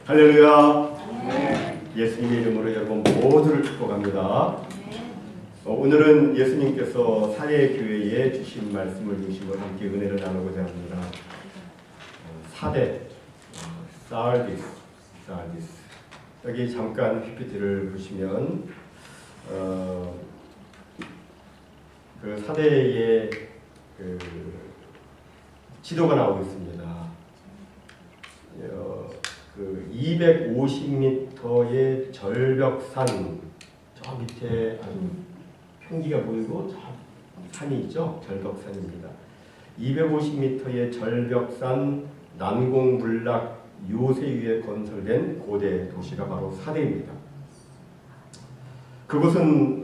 할렐루야. 예수님의 이름으로 여러분 모두를 축복합니다. 오늘은 예수님께서 사대교회에 주신 말씀을 중심으로 함께 은혜를 나누고자 합니다. 사대, 사르디스. 여기 잠깐 PPT를 보시면 그 사대의 그 지도가 나오고 있습니다. 그 250m의 절벽산, 저 밑에 아주 평지가 보이고 저 산이 있죠. 절벽산입니다. 250m의 절벽산 난공불락 요새 위에 건설된 고대 도시가 바로 사대입니다. 그곳은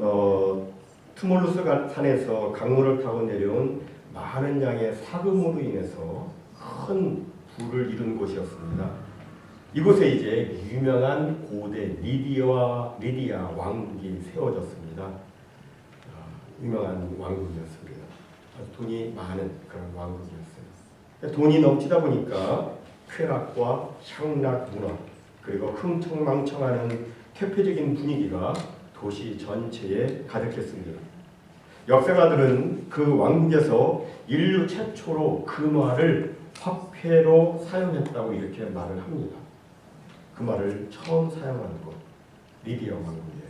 트몰루스 산에서 강물을 타고 내려온 많은 양의 사금으로 인해서 큰 부를 이룬 곳이었습니다. 이곳에 이제 유명한 고대 리디아 왕국이 세워졌습니다. 유명한 왕국이었습니다. 돈이 많은 그런 왕국이었어요. 돈이 넘치다 보니까 쾌락과 향락 문화 그리고 흥청망청하는 퇴폐적인 분위기가 도시 전체에 가득했습니다. 역사가들은 그 왕국에서 인류 최초로 금화를 화폐로 사용했다고 이렇게 말을 합니다. 그 말을 처음 사용한 곳, 리디아 왕국이에요.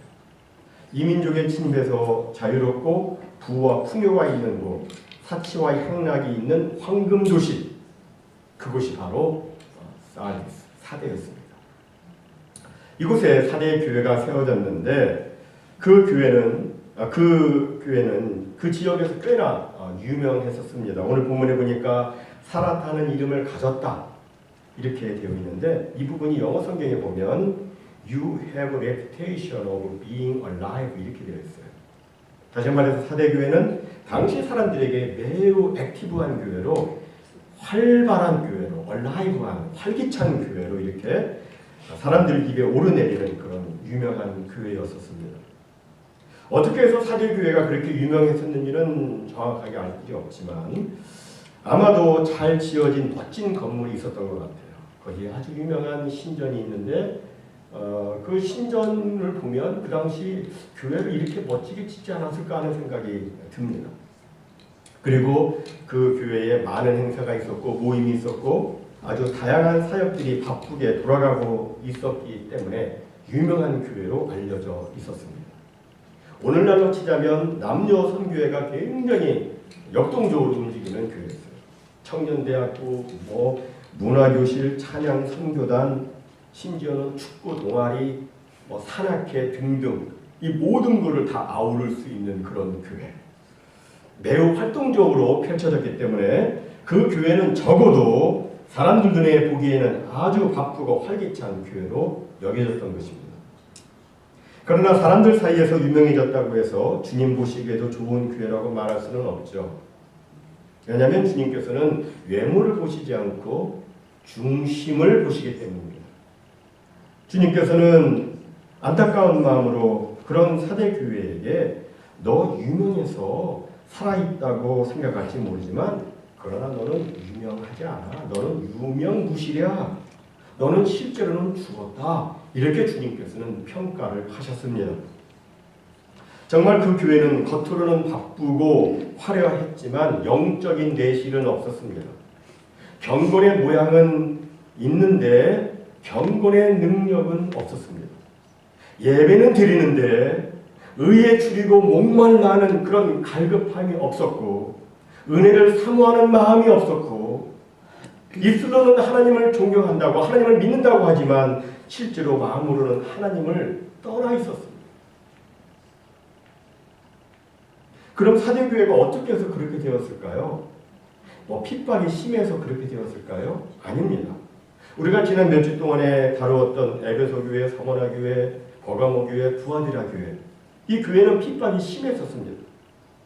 이민족의 침입에서 자유롭고 부와 풍요가 있는 곳, 사치와 향락이 있는 황금도시, 그곳이 바로 사르디스, 사대였습니다. 이곳에 사대 교회가 세워졌는데 그 교회는 그 지역에서 꽤나 유명했었습니다. 오늘 본문에 보니까 사라타는 이름을 가졌다 이렇게 되어 있는데 이 부분이 영어 성경에 보면 You have a reputation of being alive 이렇게 되어 있어요. 다시 말해서 사대교회는 당시 사람들에게 매우 액티브한 교회로 활발한 교회로 alive한 활기찬 교회로 이렇게 사람들 입에 오르내리는 그런 유명한 교회였었습니다. 어떻게 해서 사대교회가 그렇게 유명했었는지는 정확하게 알 길이 없지만 아마도 잘 지어진 멋진 건물이 있었던 것 같아요. 거기에 아주 유명한 신전이 있는데 그 신전을 보면 그 당시 교회를 이렇게 멋지게 짓지 않았을까 하는 생각이 듭니다. 그리고 그 교회에 많은 행사가 있었고 모임이 있었고 아주 다양한 사역들이 바쁘게 돌아가고 있었기 때문에 유명한 교회로 알려져 있었습니다. 오늘날로 치자면 남녀 선교회가 굉장히 역동적으로 움직이는 교회였어요. 청년대학교, 문화교실, 찬양 선교단, 심지어는 축구 동아리, 산악회 등등 이 모든 것을 다 아우를 수 있는 그런 교회. 매우 활동적으로 펼쳐졌기 때문에 그 교회는 적어도 사람들 눈에 보기에는 아주 바쁘고 활기찬 교회로 여겨졌던 것입니다. 그러나 사람들 사이에서 유명해졌다고 해서 주님 보시기에도 좋은 교회라고 말할 수는 없죠. 왜냐하면 주님께서는 외모를 보시지 않고 중심을 보시기 때문입니다. 주님께서는 안타까운 마음으로 그런 사대교회에게 너 유명해서 살아있다고 생각할지 모르지만 그러나 너는 유명하지 않아. 너는 유명무실이야. 너는 실제로는 죽었다. 이렇게 주님께서는 평가를 하셨습니다. 정말 그 교회는 겉으로는 바쁘고 화려했지만 영적인 내실은 없었습니다. 경건의 모양은 있는데 경건의 능력은 없었습니다. 예배는 드리는데 의에 줄이고 목말라 하는 그런 갈급함이 없었고 은혜를 사모하는 마음이 없었고 입술로는 하나님을 존경한다고 하나님을 믿는다고 하지만 실제로 마음으로는 하나님을 떠나 있었습니다. 그럼 사대교회가 어떻게 해서 그렇게 되었을까요? 핍박이 심해서 그렇게 되었을까요? 아닙니다. 우리가 지난 몇 주 동안에 다루었던 에베소교회, 서머나교회, 버가모교회, 두아디라교회 이 교회는 핍박이 심했었습니다.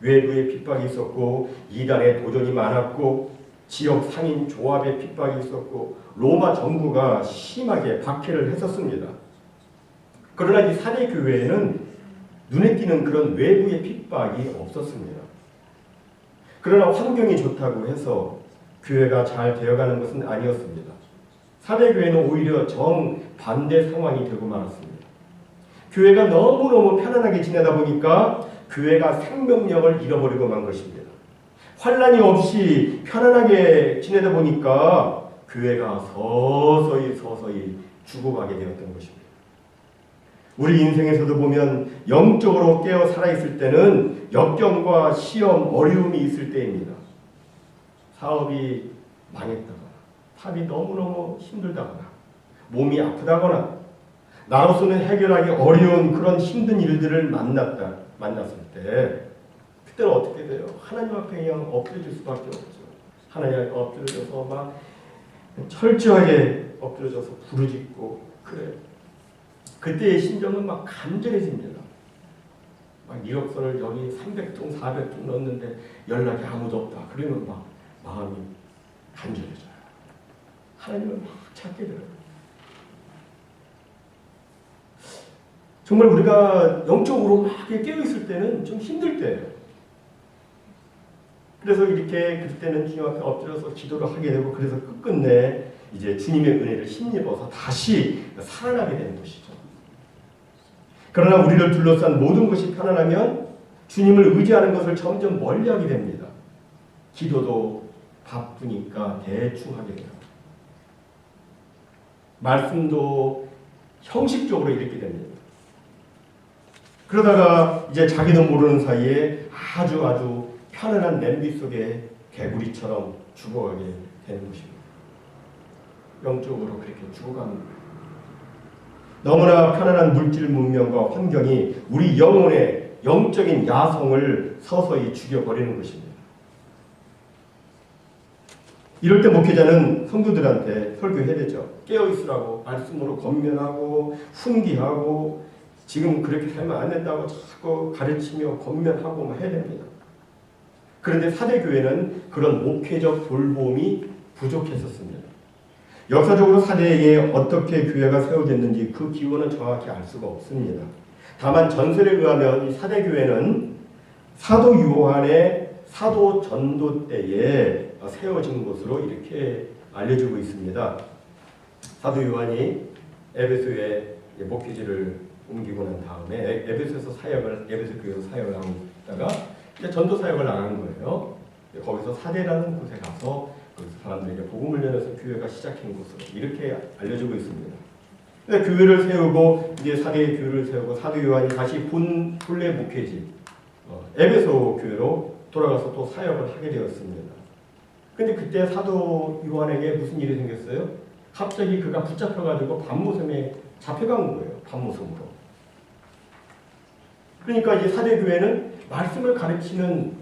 외부의 핍박이 있었고 이단의 도전이 많았고 지역 상인 조합의 핍박이 있었고 로마 정부가 심하게 박해를 했었습니다. 그러나 이 사대교회에는 눈에 띄는 그런 외부의 핍박이 없었습니다. 그러나 환경이 좋다고 해서 교회가 잘 되어가는 것은 아니었습니다. 사대교회는 오히려 정반대 상황이 되고 말았습니다. 교회가 너무너무 편안하게 지내다 보니까 교회가 생명력을 잃어버리고 만 것입니다. 환란이 없이 편안하게 지내다 보니까 교회가 서서히 죽어가게 되었던 것입니다. 우리 인생에서도 보면 영적으로 깨어 살아있을 때는 역경과 시험, 어려움이 있을 때입니다. 사업이 망했다거나, 삶이 너무너무 힘들다거나, 몸이 아프다거나, 나로서는 해결하기 어려운 그런 힘든 일들을 만났을 때, 그때는 어떻게 돼요? 하나님 앞에 그냥 엎드려질 수밖에 없죠. 하나님 앞에 엎드려져서 막 철저하게 엎드려져서 부르짖고, 그래. 그때의 심정은 막 간절해집니다. 막 이력서를 여기 300통, 400통 넣었는데 연락이 아무도 없다. 그러면 막 마음이 간절해져요. 하나님을 막 찾게 돼요. 정말 우리가 영적으로 막 깨어있을 때는 좀 힘들 때예요. 그래서 이렇게 그때는 주님 앞에 엎드려서 기도를 하게 되고, 그래서 끝끝내 이제 주님의 은혜를 힘입어서 다시 살아나게 되는 것이죠. 그러나 우리를 둘러싼 모든 것이 편안하면 주님을 의지하는 것을 점점 멀리하게 됩니다. 기도도 바쁘니까 대충 하게 돼요. 말씀도 형식적으로 읽게 됩니다. 그러다가 이제 자기도 모르는 사이에 아주 편안한 냄비 속에 개구리처럼 죽어가게 되는 것입니다. 영적으로 그렇게 죽어가는 거예요. 너무나 편안한 물질 문명과 환경이 우리 영혼의 영적인 야성을 서서히 죽여버리는 것입니다. 이럴 때 목회자는 성도들한테 설교해야 되죠. 깨어있으라고 말씀으로 권면하고 훈계하고 지금 그렇게 살면 안 된다고 자꾸 가르치며 권면하고 막 해야 됩니다. 그런데 사대교회는 그런 목회적 돌봄이 부족했었습니다. 역사적으로 사대에 어떻게 교회가 세워졌는지 그 기원은 정확히 알 수가 없습니다. 다만 전설에 의하면 이 사대교회는 사도 요한의 사도 전도 때에 세워진 것으로 이렇게 알려지고 있습니다. 사도 요한이 에베소에 목회지를 옮기고 난 다음에 에베소 교회에서 사역을 하고 있다가 이제 전도 사역을 나간 거예요. 거기서 사대라는 곳에 가서 사람들에게 복음을 전해서 교회가 시작한 곳으로 이렇게 알려지고 있습니다. 교회를 세우고 이제 사대의 교회를 세우고 사도 요한이 다시 본래 목회지 에베소 교회로 돌아가서 또 사역을 하게 되었습니다. 근데 그때 사도 요한에게 무슨 일이 생겼어요? 갑자기 그가 붙잡혀가지고 밤모섬에 잡혀간 거예요. 밤모섬으로. 그러니까 이제 사대 교회는 말씀을 가르치는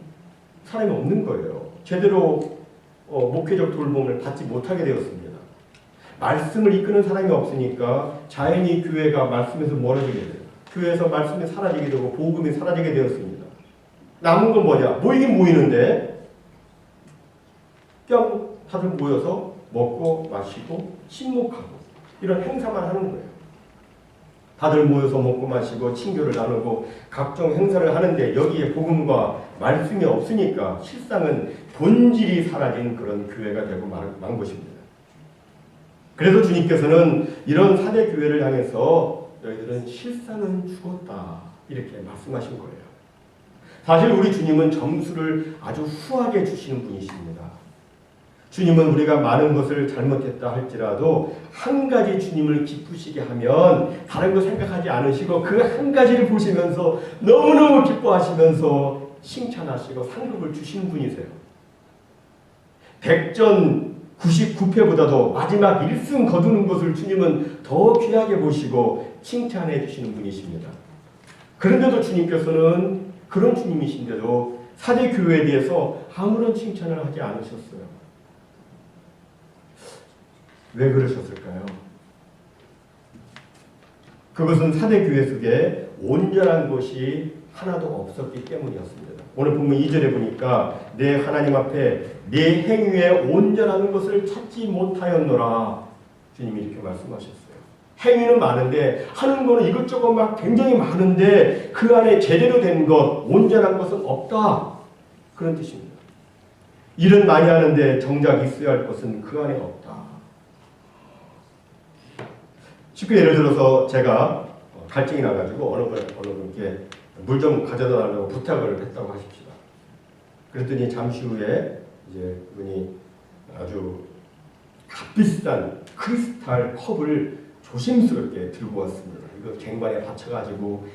사람이 없는 거예요. 제대로 목회적 돌봄을 받지 못하게 되었습니다. 말씀을 이끄는 사람이 없으니까 자연히 교회가 말씀에서 멀어지게 돼요. 교회에서 말씀이 사라지게 되고 복음이 사라지게 되었습니다. 남은 건 뭐냐? 모이긴 모이는데 그냥 다들 모여서 먹고 마시고 친목하고 이런 행사만 하는 거예요. 다들 모여서 먹고 마시고 친교를 나누고 각종 행사를 하는데 여기에 복음과 말씀이 없으니까 실상은 본질이 사라진 그런 교회가 되고 만 것입니다. 그래서 주님께서는 이런 사대 교회를 향해서 너희들은 실상은 죽었다 이렇게 말씀하신 거예요. 사실 우리 주님은 점수를 아주 후하게 주시는 분이십니다. 주님은 우리가 많은 것을 잘못했다 할지라도 한 가지 주님을 기쁘시게 하면 다른 거 생각하지 않으시고 그 한 가지를 보시면서 너무너무 기뻐하시면서 칭찬하시고 상급을 주시는 분이세요. 백전 99패보다도 마지막 1승 거두는 것을 주님은 더 귀하게 보시고 칭찬해 주시는 분이십니다. 그런데도 주님께서는 그런 주님이신데도 사대 교회에 대해서 아무런 칭찬을 하지 않으셨어요. 왜 그러셨을까요? 그것은 사대 교회 속에 온전한 것이 하나도 없었기 때문이었습니다. 오늘 본문 2절에 보니까 내 하나님 앞에 내 행위에 온전한 것을 찾지 못하였노라. 주님이 이렇게 말씀하셨어요. 행위는 많은데 하는 거는 이것저것 막 굉장히 많은데 그 안에 제대로 된 것, 온전한 것은 없다. 그런 뜻입니다. 일은 많이 하는데 정작 있어야 할 것은 그 안에 없다. 쉽게 예를 들어서 제가 갈증이 나가지고 어느 분께 물 좀 가져다 달라고 부탁을 했다고 하십시다. 그랬더니 잠시 후에 이제 그분이 아주 값비싼 크리스탈 컵을 조심스럽게 들고 왔습니다. 이거 쟁반에 받쳐가지고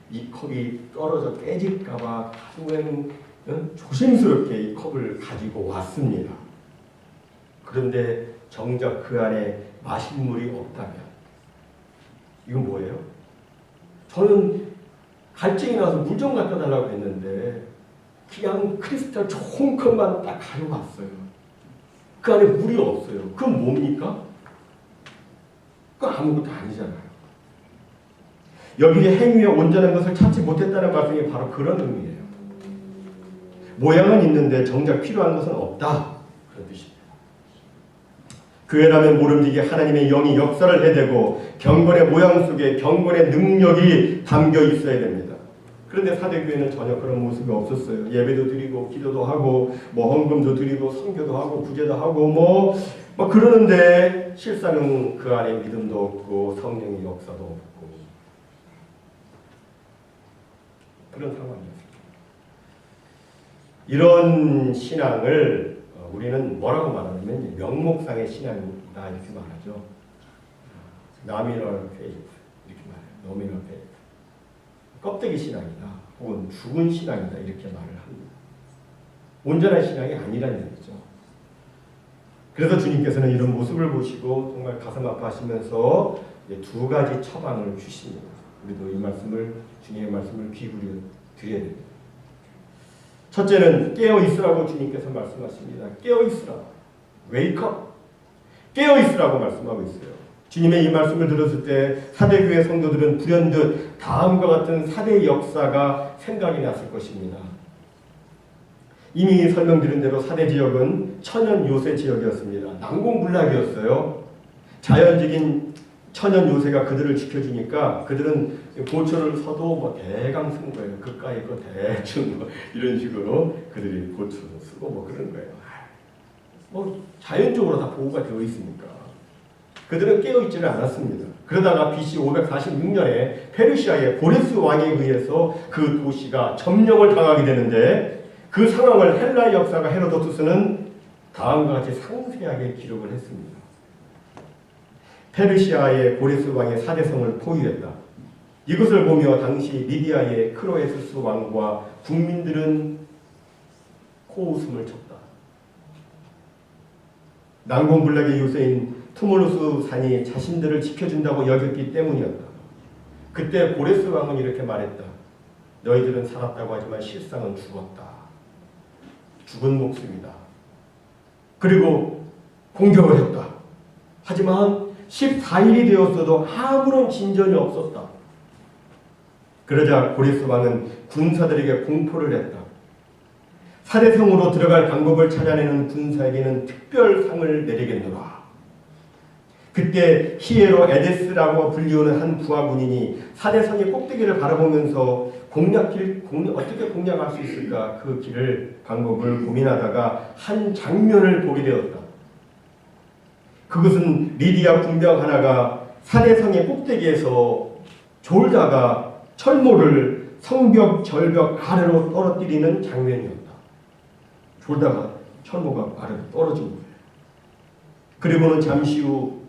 이 컵이 떨어져 깨질까봐 가슴에는 조심스럽게 이 컵을 가지고 왔습니다. 그런데 정작 그 안에 마실 물이 없다면 이건 뭐예요? 저는 갈증이 나서 물 좀 갖다 달라고 했는데 그냥 크리스탈 좋은 컵만 딱 가져왔어요. 그 안에 물이 없어요. 그건 뭡니까? 그건 아무것도 아니잖아요. 여기에 행위에 온전한 것을 찾지 못했다는 말씀이 바로 그런 의미예요. 모양은 있는데 정작 필요한 것은 없다. 그런 뜻입니다. 교회라면 모름지기 하나님의 영이 역사를 해대고 경건의 모양 속에 경건의 능력이 담겨 있어야 됩니다. 그런데 사대교회는 전혀 그런 모습이 없었어요. 예배도 드리고 기도도 하고 헌금도 드리고 선교도 하고 구제도 하고 그러는데 실상은 그 안에 믿음도 없고 성령의 역사도 없고 그런 상황이었습니다. 이런 신앙을 우리는 뭐라고 말하냐면 명목상의 신앙이다 이렇게 말하죠. nominal faith 이렇게 말해요. nominal faith. 껍데기 신앙이다 혹은 죽은 신앙이다 이렇게 말을 합니다. 온전한 신앙이 아니라는 얘기죠. 그래서 주님께서는 이런 모습을 보시고 정말 가슴 아파하시면서 두 가지 처방을 주십니다. 우리도 이 말씀을 주님의 말씀을 귀 기울여 드려야 됩니다. 첫째는 깨어 있으라고 주님께서 말씀하십니다. 깨어 있으라. Wake up. 깨어 있으라고 말씀하고 있어요. 주님의 이 말씀을 들었을 때 사대교회 성도들은 불현듯 다음과 같은 사대의 역사가 생각이 났을 것입니다. 이미 설명드린 대로 사대 지역은 천연 요새 지역이었습니다. 난공불락이었어요. 자연적인 천연 요새가 그들을 지켜주니까 그들은 고초를 서도 대강 쓴 거예요. 그까이 거 대충 이런 식으로 그들이 고초를 쓰고 그런 거예요. 자연적으로 다 보호가 되어 있으니까. 그들은 깨어있지는 않았습니다. 그러다가 BC 546년에 페르시아의 고레스 왕에 의해서 그 도시가 점령을 당하게 되는데 그 상황을 헬라의 역사가 헤로도투스는 다음과 같이 상세하게 기록을 했습니다. 페르시아의 고레스 왕의 사대성을 포위했다. 이것을 보며 당시 리디아의 크로에스스 왕과 국민들은 코웃음을 쳤다. 난공불락의 요새인 투모루스 산이 자신들을 지켜준다고 여겼기 때문이었다. 그때 고레스 왕은 이렇게 말했다. 너희들은 살았다고 하지만 실상은 죽었다. 죽은 목숨이다. 그리고 공격을 했다. 하지만 14일이 되었어도 아무런 진전이 없었다. 그러자 고레스 왕은 군사들에게 공포를 했다. 사대성으로 들어갈 방법을 찾아내는 군사에게는 특별상을 내리겠노라. 그때 히에로 에데스라고 불리우는 한 부하 군인이 사대성의 꼭대기를 바라보면서 어떻게 공략할 수 있을까 그 방법을 고민하다가 한 장면을 보게 되었다. 그것은 리디아 군병 하나가 사대성의 꼭대기에서 졸다가 철모를 성벽 절벽 아래로 떨어뜨리는 장면이었다. 졸다가 철모가 아래로 떨어진 거예요. 그리고는 잠시 후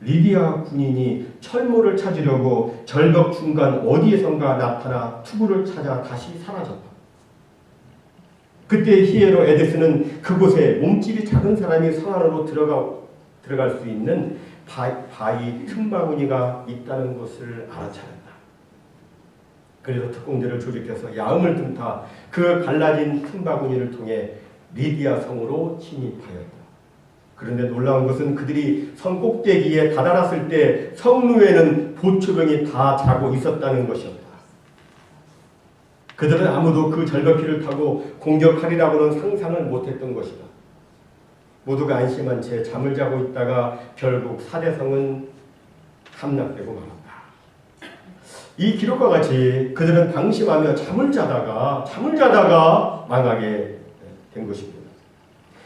리디아 군인이 철모를 찾으려고 절벽 중간 어디에선가 나타나 투구를 찾아 다시 사라졌다. 그때 히에로 에데스는 그곳에 몸집이 작은 사람이 성 안으로 들어갈 수 있는 바위 틈바구니가 있다는 것을 알아차렸다. 그래서 특공대를 조직해서 야음을 틈타 그 갈라진 틈바구니를 통해 리디아 성으로 진입하였다. 그런데 놀라운 것은 그들이 성 꼭대기에 다다랐을 때 성루에는 보초병이 다 자고 있었다는 것이었다. 그들은 아무도 그 절벽길을 타고 공격하리라고는 상상을 못했던 것이다. 모두가 안심한 채 잠을 자고 있다가 결국 사대성은 함락되고 말았다. 이 기록과 같이 그들은 방심하며 잠을 자다가 망하게 된 것입니다.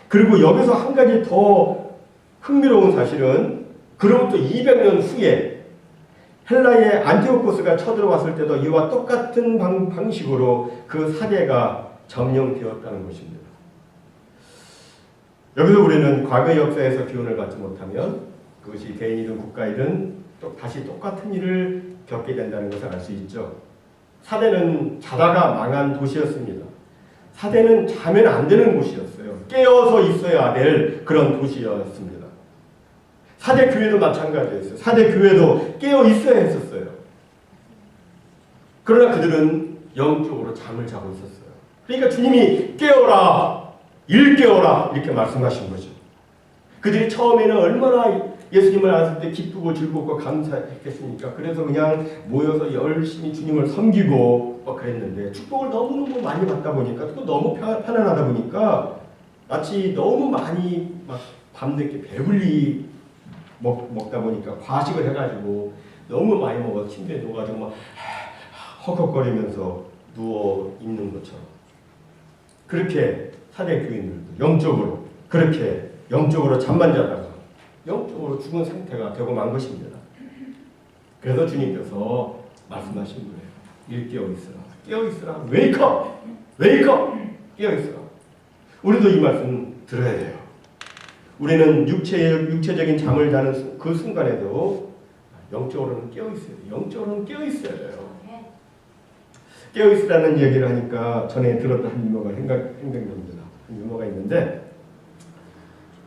그리고 여기서 한 가지 더 흥미로운 사실은 그로부터 200년 후에 헬라의 안티오코스가 쳐들어왔을 때도 이와 똑같은 방식으로 그 사대가 점령되었다는 것입니다. 여기서 우리는 과거 역사에서 교훈을 받지 못하면 그것이 개인이든 국가이든 또 다시 똑같은 일을 겪게 된다는 것을 알 수 있죠. 사대는 자다가 망한 도시였습니다. 사대는 자면 안 되는 곳이었어요. 깨어서 있어야 될 그런 도시였습니다. 사대 교회도 마찬가지였어요. 사대 교회도 깨어 있어야 했었어요. 그러나 그들은 영적으로 잠을 자고 있었어요. 그러니까 주님이 깨어라, 일깨어라 이렇게 말씀하신 거죠. 그들이 처음에는 얼마나 예수님을 알았을 때 기쁘고 즐겁고 감사했겠습니까? 그래서 그냥 모여서 열심히 주님을 섬기고 그랬는데 축복을 너무너무 많이 받다 보니까 또 너무 편안하다 보니까 마치 너무 많이 막 밤늦게 배불리 먹다 보니까 과식을 해가지고 너무 많이 먹어서 침대에 누워가지고 막 헉헉거리면서 누워 있는 것처럼 그렇게 사대 교인들도 영적으로 그렇게 영적으로 잠만 자다가 영적으로 죽은 상태가 되고 만 것입니다. 그래서 주님께서 말씀하신 거예요. 일깨어 있으라. 깨어 있으라. 웨이크업! 웨이크업! 깨어 있으라. 우리도 이 말씀 들어야 돼요. 우리는 육체적인 잠을 자는 그 순간에도 영적으로는 깨어 있어야 돼요. 영적으로는 깨어 있어야 돼요. 깨어 있으라는 얘기를 하니까 전에 들었던 한 유머가 생각납니다. 한 유머가 있는데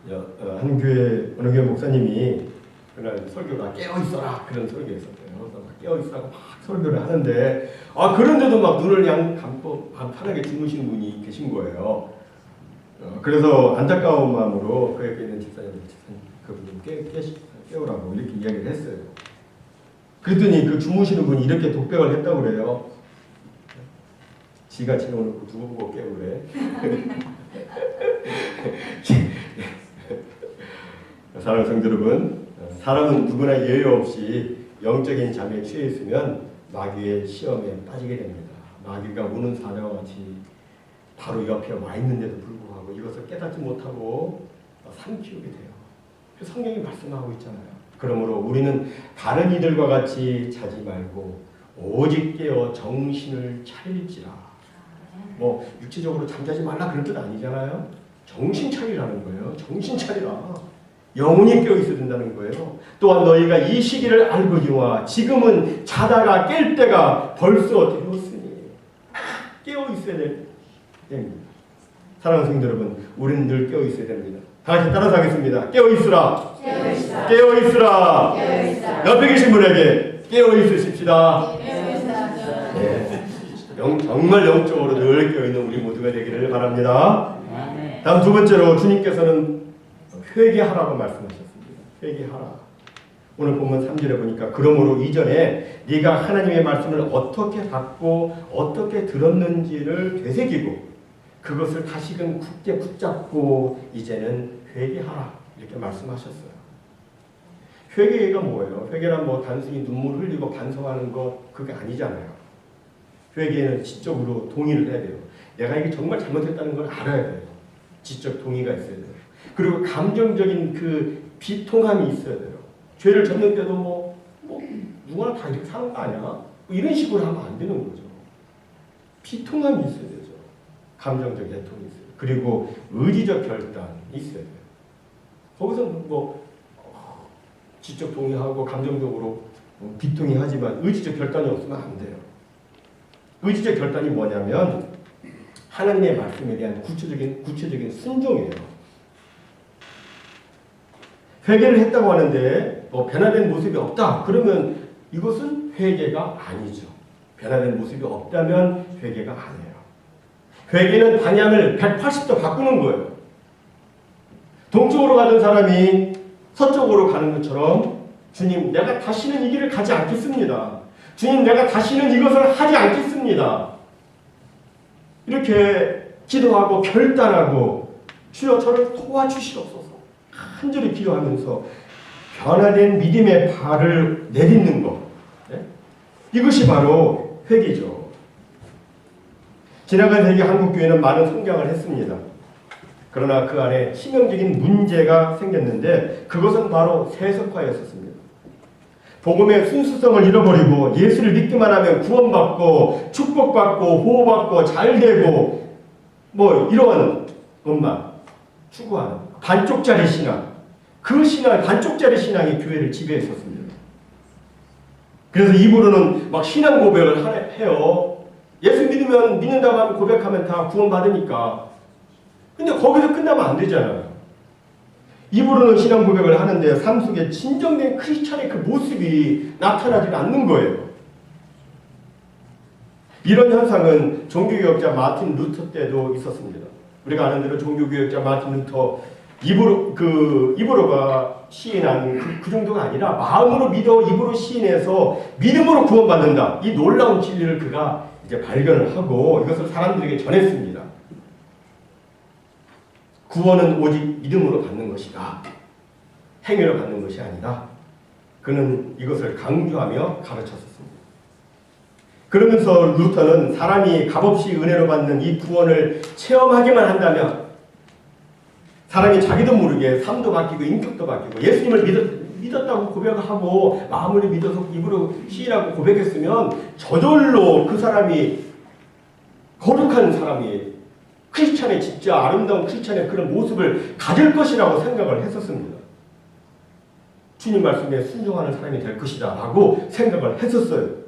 한 교회 어느 교회 목사님이 그날 설교가 깨어 있어라 그런 설교였었대요. 그래서 막 깨어 있으라고 막 설교를 하는데 그런데도 막 눈을 그냥 감고 편하게 주무시는 분이 계신 거예요. 그래서 안타까운 마음으로 그 옆에 있는 집사님 그분 깨우라고 이렇게 이야기를 했어요. 그랬더니 그 주무시는 분이 이렇게 독백을 했다고 그래요. 지가 채워놓고 누구 보고 깨우래. 사랑하는 성도 여러분, 사람은 누구나 예외 없이 영적인 잠에 취해 있으면 마귀의 시험에 빠지게 됩니다. 마귀가 우는 사자와 같이 바로 옆에 와 있는데도 불구하고 이것을 깨닫지 못하고 삼키우게 돼요. 성경이 말씀하고 있잖아요. 그러므로 우리는 다른 이들과 같이 자지 말고 오직 깨어 정신을 차릴지라. 뭐 육체적으로 잠자지 말라 그런 뜻 아니잖아요. 정신 차리라는 거예요. 정신 차리라. 영혼이 깨어 있어야 된다는 거예요. 또한 너희가 이 시기를 알거니와 지금은 자다가 깰 때가 벌써 되었으니 깨어 있어야 됩니다. 사랑하는 성도 여러분, 우리는 늘 깨어 있어야 됩니다. 다 같이 따라서 하겠습니다. 깨어 있으라. 깨어 있으라. 깨어 있으라. 깨어 있으라. 옆에 계신 분에게 깨어 있으십시다. 네. 정말 영적으로 늘 깨어 있는 우리 모두가 되기를 바랍니다. 다음 두 번째로 주님께서는 회개하라고 말씀하셨습니다. 회개하라. 오늘 본문 3절에 보니까 그러므로 이전에 네가 하나님의 말씀을 어떻게 받고 어떻게 들었는지를 되새기고 그것을 다시금 굳게 붙잡고 이제는 회개하라 이렇게 말씀하셨어요. 회개가 뭐예요? 회개란 뭐 단순히 눈물 흘리고 반성하는 것 그게 아니잖아요. 회개는 지적으로 동의를 해야 돼요. 내가 이게 정말 잘못했다는 걸 알아야 돼요. 지적 동의가 있어야 돼요. 그리고 감정적인 그 비통함이 있어야 돼요. 죄를 졌는 때도 뭐 누구나 다 이렇게 사는 거 아니야? 뭐 이런 식으로 하면 안 되는 거죠. 비통함이 있어야 되죠. 감정적 애통이 있어요. 그리고 의지적 결단이 있어야 돼요. 거기서 뭐 지적 동의하고 감정적으로 비통이 하지만 의지적 결단이 없으면 안 돼요. 의지적 결단이 뭐냐면 하나님의 말씀에 대한 구체적인 순종이에요. 회개를 했다고 하는데 변화된 모습이 없다. 그러면 이것은 회개가 아니죠. 변화된 모습이 없다면 회개가 아니에요. 회개는 방향을 180도 바꾸는 거예요. 동쪽으로 가던 사람이 서쪽으로 가는 것처럼 주님, 내가 다시는 이 길을 가지 않겠습니다. 주님, 내가 다시는 이것을 하지 않겠습니다. 이렇게 기도하고 결단하고 주여 저를 도와주시옵소서. 간절히 기도하면서 변화된 믿음의 발을 내딛는 것. 네? 이것이 바로 회개죠. 지나간 세기 한국교회는 많은 성장을 했습니다. 그러나 그 안에 치명적인 문제가 생겼는데 그것은 바로 세속화였었습니다. 복음의 순수성을 잃어버리고 예수를 믿기만 하면 구원받고 축복받고 호흡받고 잘되고 뭐 이런 것만 추구하는 반쪽짜리 신앙, 그 신앙, 반쪽짜리 신앙이 교회를 지배했었습니다. 그래서 입으로는 막 신앙 고백을 해요. 예수 믿는다고 하면 고백하면 다 구원받으니까. 근데 거기서 끝나면 안 되잖아요. 입으로는 신앙 고백을 하는데 삶 속에 진정된 크리스찬의 그 모습이 나타나지 않는 거예요. 이런 현상은 종교개혁자 마틴 루터 때도 있었습니다. 우리가 아는 대로 종교개혁자 마틴 루터 입으로가 시인한 그 정도가 아니라 마음으로 믿어 입으로 시인해서 믿음으로 구원받는다. 이 놀라운 진리를 그가 이제 발견을 하고 이것을 사람들에게 전했습니다. 구원은 오직 믿음으로 받는 것이다. 행위로 받는 것이 아니다. 그는 이것을 강조하며 가르쳤습니다. 그러면서 루터는 사람이 값없이 은혜로 받는 이 구원을 체험하기만 한다면 사람이 자기도 모르게 삶도 바뀌고 인격도 바뀌고 예수님을 믿었다고 고백하고 마음으로 믿어서 입으로 시인하고 고백했으면 저절로 그 사람이 거룩한 사람이 크리스찬의 진짜 아름다운 크리스찬의 그런 모습을 가질 것이라고 생각을 했었습니다. 주님 말씀에 순종하는 사람이 될 것이다 라고 생각을 했었어요.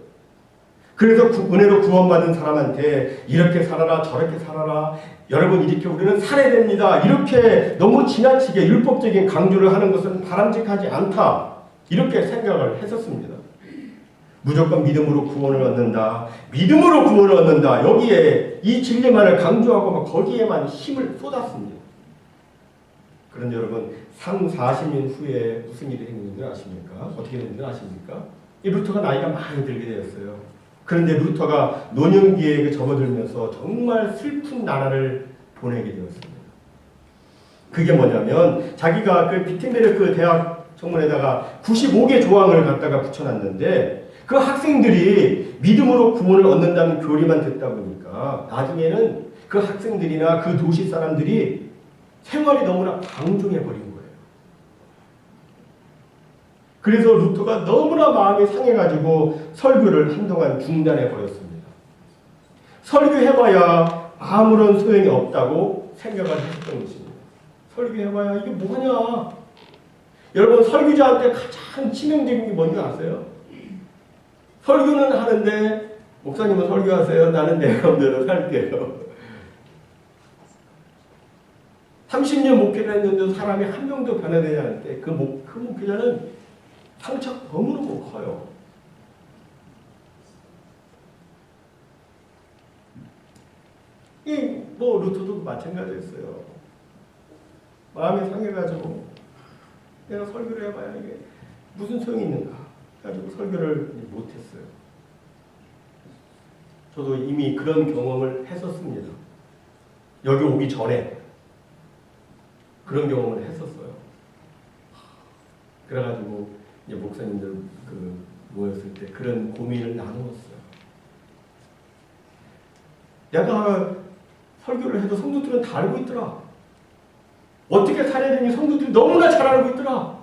그래서 은혜로 구원받은 사람한테 이렇게 살아라 저렇게 살아라 여러분 이렇게 우리는 살아야 됩니다. 이렇게 너무 지나치게 율법적인 강조를 하는 것은 바람직하지 않다. 이렇게 생각을 했었습니다. 무조건 믿음으로 구원을 얻는다. 믿음으로 구원을 얻는다. 여기에 이 진리만을 강조하고 거기에만 힘을 쏟았습니다. 그런데 여러분 40년 후에 무슨 일이 생겼는지 아십니까? 어떻게 됐는지 아십니까? 이 루터가 나이가 많이 들게 되었어요. 그런데 루터가 노년기에 접어들면서 정말 슬픈 나날을 보내게 되었습니다. 그게 뭐냐면 자기가 그 비텐베르크 대학 정문에다가 95개 조항을 갖다가 붙여놨는데 그 학생들이 믿음으로 구원을 얻는다는 교리만 듣다 보니까 나중에는 그 학생들이나 그 도시 사람들이 생활이 너무나 방종해버린 거예요. 그래서 루터가 너무나 마음이 상해가지고 설교를 한동안 중단해버렸습니다. 설교해봐야 아무런 소용이 없다고 생각을 했던 것입니다. 설교해봐야 이게 뭐냐. 여러분 설교자한테 가장 치명적인 게 뭔지 아세요? 설교는 하는데 목사님은 설교하세요. 나는 내 마음대로 살게요. 30년 목회를 했는데 사람이 한 명도 변화되지 않을 때 그 목회자는 상처가 너무너무 커요. 루터도 마찬가지였어요. 마음이 상해가지고 내가 설교를 해봐야 이게 무슨 소용이 있는가 가지고 설교를 못했어요. 저도 이미 그런 경험을 했었습니다. 여기 오기 전에 그런 경험을 했었어요. 그래가지고 이제 목사님들 모였을 때 그런 고민을 나누었어요. 내가 설교를 해도 성도들은 다 알고 있더라. 어떻게 살아야 되는지 성도들이 너무나 잘 알고 있더라.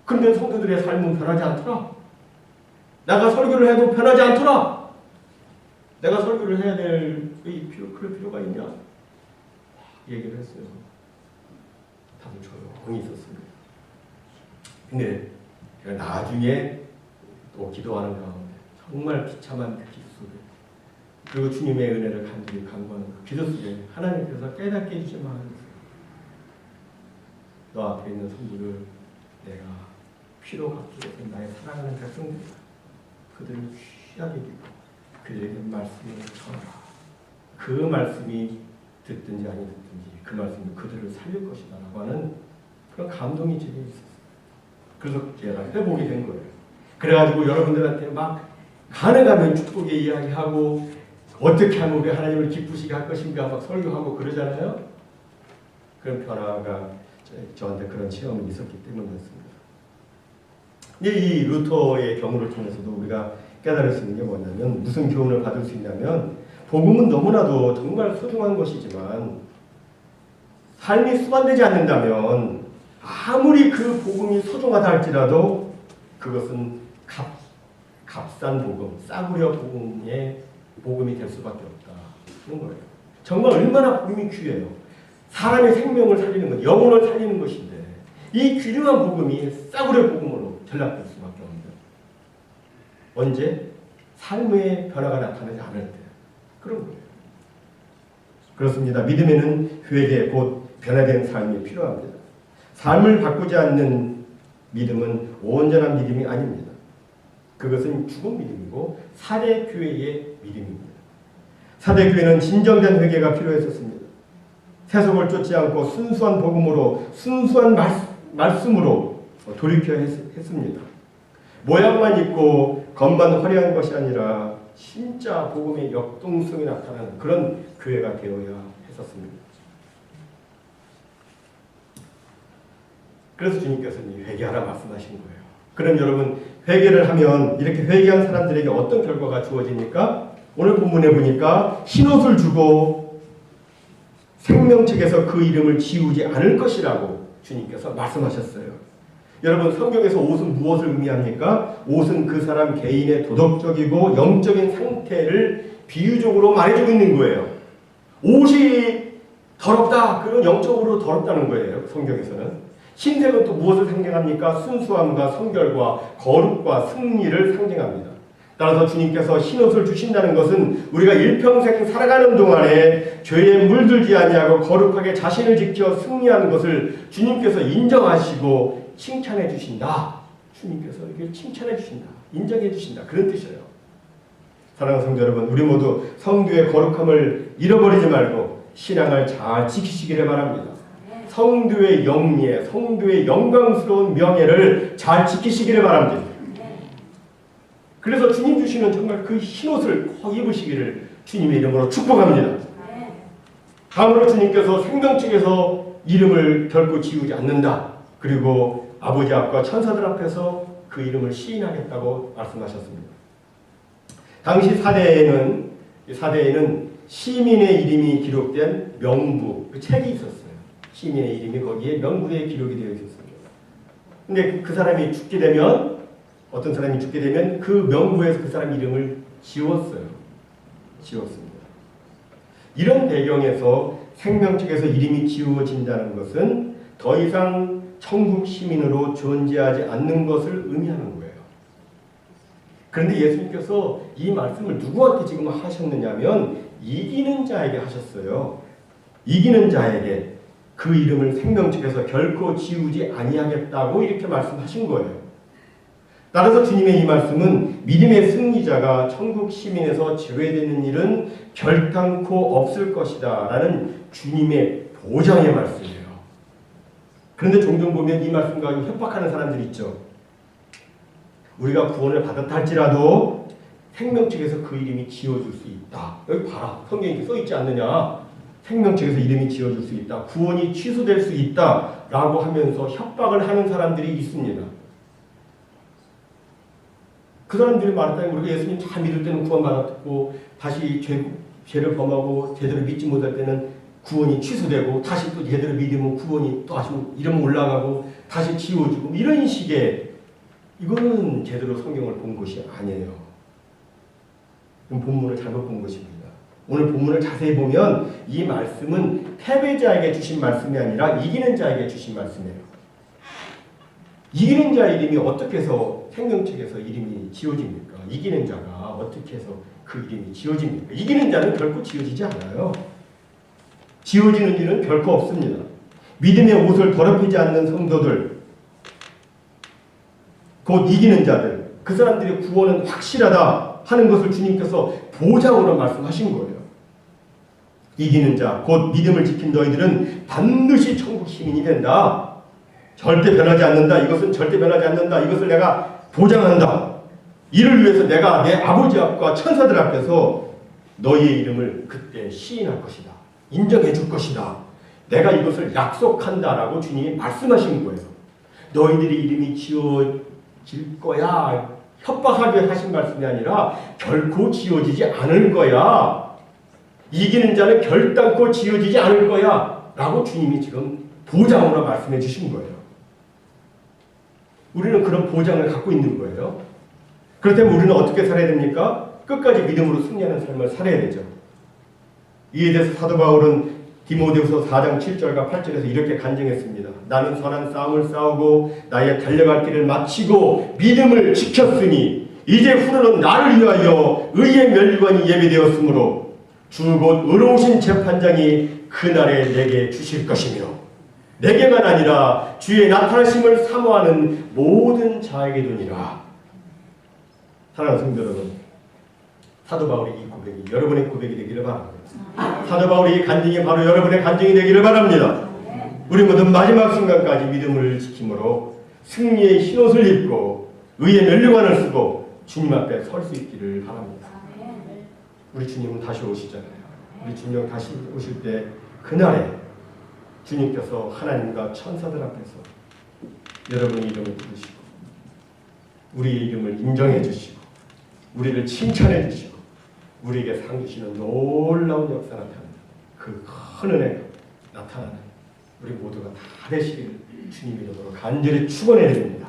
그런데 성도들의 삶은 변하지 않더라. 내가 설교를 해도 변하지 않더라. 내가 설교를 해야 될 그럴 필요가 있냐? 얘기를 했어요. 다들 조용히 있었습니다. 근데 나중에 또 기도하는 가운데 정말 비참한 그 기도 속에 그리고 주님의 은혜를 간절히 간구하는 그 기도 속에 하나님께서 깨닫게 해주시면 하겠어요. 너 앞에 있는 성도를 내가 피로 갚기 위해서 나의 사랑하는 백성들이다. 그들을 귀하게 여기고 그들에게 말씀을 전하라. 그 말씀이 듣든지 아니 듣든지 그 말씀이 그들을 살릴 것이다 라고 하는 그런 감동이 제게 있었어요. 그래서 제가 회복이 된 거예요. 그래가지고 여러분들한테 막 가능하면 축복의 이야기하고 어떻게 하면 우리 하나님을 기쁘시게 할 것인가 막 설교하고 그러잖아요. 그런 변화가 저한테 그런 체험이 있었기 때문이었습니다. 이 루터의 경우를 통해서도 우리가 깨달을 수 있는 게 뭐냐면 무슨 교훈을 받을 수 있냐면 복음은 너무나도 정말 소중한 것이지만 삶이 수반되지 않는다면 아무리 그 복음이 소중하다 할지라도 그것은 값싼 복음, 싸구려 복음이 될 수밖에 없다. 그런 거예요. 정말 얼마나 복음이 귀해요. 사람의 생명을 살리는 것, 영혼을 살리는 것인데 이 귀중한 복음이 싸구려 복음으로 전락될 수밖에 없는 거예요. 언제? 삶의 변화가 나타나지 않을 때. 그런 거예요. 그렇습니다. 믿음에는 회개, 곧 변화된 삶이 필요합니다. 삶을 바꾸지 않는 믿음은 온전한 믿음이 아닙니다. 그것은 죽은 믿음이고 사대교회의 믿음입니다. 사대교회는 진정된 회개가 필요했었습니다. 세속을 쫓지 않고 순수한 복음으로 순수한 말씀으로 돌이켜야 했습니다. 모양만 있고 겉만 화려한 것이 아니라 진짜 복음의 역동성이 나타나는 그런 교회가 되어야 했었습니다. 그래서 주님께서는 회개하라 말씀하신 거예요. 그럼 여러분 회개를 하면 이렇게 회개한 사람들에게 어떤 결과가 주어집니까? 오늘 본문에 보니까 흰옷을 주고 생명책에서 그 이름을 지우지 않을 것이라고 주님께서 말씀하셨어요. 여러분 성경에서 옷은 무엇을 의미합니까? 옷은 그 사람 개인의 도덕적이고 영적인 상태를 비유적으로 말해주고 있는 거예요. 옷이 더럽다. 그건 영적으로 더럽다는 거예요. 성경에서는. 흰색은 또 무엇을 상징합니까? 순수함과 성결과 거룩과 승리를 상징합니다. 따라서 주님께서 흰옷을 주신다는 것은 우리가 일평생 살아가는 동안에 죄에 물들지 아니하고 거룩하게 자신을 지켜 승리하는 것을 주님께서 인정하시고 칭찬해 주신다. 주님께서 이렇게 칭찬해 주신다. 인정해 주신다. 그런 뜻이에요. 사랑하는 성도 여러분, 우리 모두 성도의 거룩함을 잃어버리지 말고 신앙을 잘 지키시기를 바랍니다. 성도의 영예, 성도의 영광스러운 명예를 잘 지키시기를 바랍니다. 그래서 주님 주시는 정말 그 흰옷을 꼭 입으시기를 주님의 이름으로 축복합니다. 다음으로 주님께서 생명책에서 이름을 결코 지우지 않는다. 그리고 아버지 앞과 천사들 앞에서 그 이름을 시인하겠다고 말씀하셨습니다. 당시 사대에는 시민의 이름이 기록된 명부, 그 책이 있었어요. 시민의 이름이 거기에 명부에 기록이 되어 있었습니다. 근데 그 사람이 죽게 되면 어떤 사람이 죽게 되면 그 명부에서 그 사람 이름을 지웠습니다. 이런 배경에서 생명책에서 이름이 지워진다는 것은 더 이상 천국 시민으로 존재하지 않는 것을 의미하는 거예요. 그런데 예수님께서 이 말씀을 누구한테 지금 하셨느냐면 이기는 자에게 하셨어요. 이기는 자에게 그 이름을 생명책에서 결코 지우지 아니하겠다고 이렇게 말씀하신 거예요. 따라서 주님의 이 말씀은 믿음의 승리자가 천국 시민에서 제외되는 일은 결단코 없을 것이다 라는 주님의 보장의 말씀이에요. 그런데 종종 보면 이 말씀 가지고 협박하는 사람들이 있죠. 우리가 구원을 받았다 할지라도 생명책에서 그 이름이 지워줄 수 있다. 여기 봐라. 성경에 써있지 않느냐. 생명책에서 이름이 지워줄 수 있다. 구원이 취소될 수 있다. 라고 하면서 협박을 하는 사람들이 있습니다. 그 사람들이 말했다면 우리가 예수님 잘 믿을 때는 구원받았고 다시 죄를 범하고 제대로 믿지 못할 때는 구원이 취소되고 다시 또 제대로 믿으면 구원이 또 다시 이름 올라가고 다시 지워지고 이런 식의 이거는 제대로 성경을 본 것이 아니에요. 본문을 잘못 본 것입니다. 오늘 본문을 자세히 보면 이 말씀은 패배자에게 주신 말씀이 아니라 이기는 자에게 주신 말씀이에요. 이기는 자의 이름이 어떻게 해서 생명책에서 이름이 지워집니까? 이기는 자가 어떻게 해서 그 이름이 지워집니까? 이기는 자는 결코 지워지지 않아요. 지워지는 일은 결코 없습니다. 믿음의 옷을 더럽히지 않는 성도들, 곧 이기는 자들, 그 사람들의 구원은 확실하다 하는 것을 주님께서 보장으로 말씀하신 거예요. 이기는 자, 곧 믿음을 지킨 너희들은 반드시 천국 시민이 된다. 절대 변하지 않는다. 이것은 절대 변하지 않는다. 이것을 내가 보장한다. 이를 위해서 내가 내 아버지 앞과 천사들 앞에서 너희의 이름을 그때 시인할 것이다. 인정해 줄 것이다. 내가 이것을 약속한다라고 주님이 말씀하신 거예요. 너희들의 이름이 지워질 거야. 협박하게 하신 말씀이 아니라 결코 지워지지 않을 거야. 이기는 자는 결단코 지워지지 않을 거야. 라고 주님이 지금 보장으로 말씀해 주신 거예요. 우리는 그런 보장을 갖고 있는 거예요. 그렇다면 우리는 어떻게 살아야 됩니까? 끝까지 믿음으로 승리하는 삶을 살아야 되죠. 이에 대해서 사도 바울은 디모데후서 4장 7절과 8절에서 이렇게 간증했습니다. 나는 선한 싸움을 싸우고 나의 달려갈 길을 마치고 믿음을 지켰으니 이제 후로는 나를 위하여 의의 면류관이 예비되었으므로 주 곧 의로우신 재판장이 그날에 내게 주실 것이며 내게만 아니라 주의 나타나심을 사모하는 모든 자에게도니라. 사랑하는 성도 여러분, 사도 바울의 이 고백이 여러분의 고백이 되기를 바랍니다. 사도 바울의 이 간증이 바로 여러분의 간증이 되기를 바랍니다. 우리 모두 마지막 순간까지 믿음을 지킴으로 승리의 흰옷을 입고 의의 면류관을 쓰고 주님 앞에 설 수 있기를 바랍니다. 우리 주님은 다시 오시잖아요. 우리 주님 다시 오실 때 그날에 주님께서 하나님과 천사들 앞에서 여러분의 이름을 부르시고 우리의 이름을 인정해 주시고 우리를 칭찬해 주시고 우리에게 상 주시는 놀라운 역사 나타나는 그 큰 은혜가 나타나는 우리 모두가 다 되시기를 주님 이름으로 간절히 축원해 드립니다.